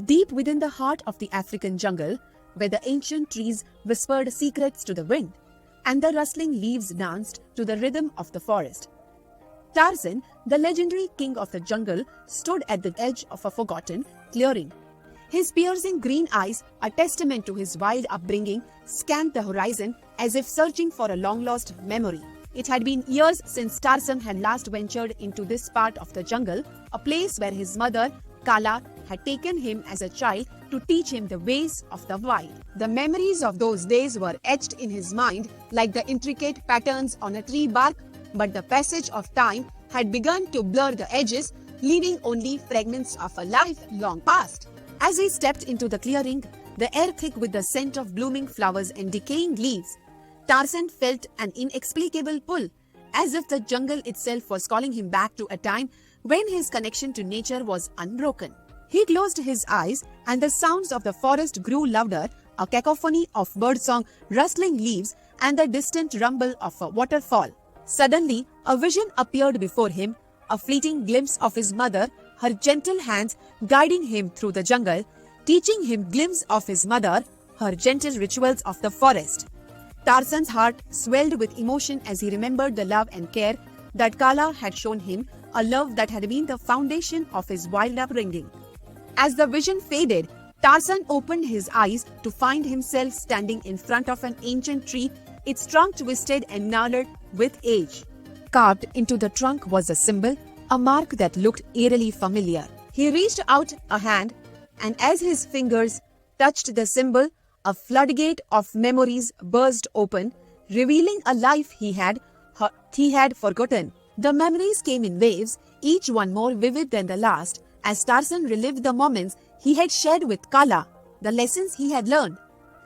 Deep within the heart of the African jungle, where the ancient trees whispered secrets to the wind, and the rustling leaves danced to the rhythm of the forest, Tarzan, the legendary king of the jungle, stood at the edge of a forgotten clearing. His piercing green eyes, a testament to his wild upbringing, scanned the horizon as if searching for a long-lost memory. It had been years since Tarzan had last ventured into this part of the jungle, a place where his mother, Kala, had taken him as a child to teach him the ways of the wild. The memories of those days were etched in his mind like the intricate patterns on a tree bark, but the passage of time had begun to blur the edges, leaving only fragments of a life long past. As he stepped into the clearing, the air thick with the scent of blooming flowers and decaying leaves, Tarzan felt an inexplicable pull, as if the jungle itself was calling him back to a time when his connection to nature was unbroken. He closed his eyes, and the sounds of the forest grew louder, a cacophony of birdsong, rustling leaves, and the distant rumble of a waterfall. Suddenly, a vision appeared before him, a fleeting glimpse of his mother, her gentle hands guiding him through the jungle, teaching him glimpse of his mother, her gentle rituals of the forest. Tarzan's heart swelled with emotion as he remembered the love and care that Kala had shown him, a love that had been the foundation of his wild upbringing. As the vision faded, Tarzan opened his eyes to find himself standing in front of an ancient tree, its trunk twisted and gnarled with age. Carved into the trunk was a symbol, a mark that looked eerily familiar. He reached out a hand, and as his fingers touched the symbol, a floodgate of memories burst open, revealing a life he had forgotten. The memories came in waves, each one more vivid than the last, as Tarzan relived the moments he had shared with Kala, the lessons he had learned,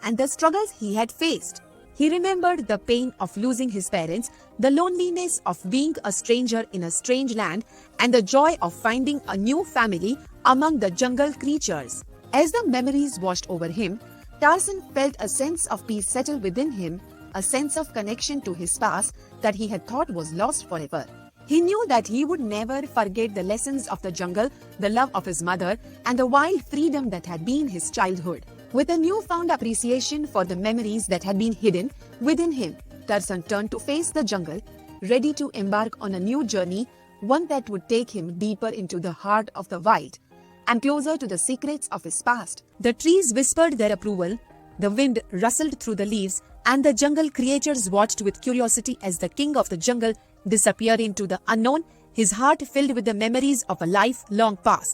and the struggles he had faced. He remembered the pain of losing his parents, the loneliness of being a stranger in a strange land, and the joy of finding a new family among the jungle creatures. As the memories washed over him, Tarzan felt a sense of peace settle within him, a sense of connection to his past that he had thought was lost forever. He knew that he would never forget the lessons of the jungle, the love of his mother, and the wild freedom that had been his childhood. With a newfound appreciation for the memories that had been hidden within him, Tarzan turned to face the jungle, ready to embark on a new journey, one that would take him deeper into the heart of the wild and closer to the secrets of his past. The trees whispered their approval, the wind rustled through the leaves, and the jungle creatures watched with curiosity as the king of the jungle disappeared into the unknown, his heart filled with the memories of a life long past.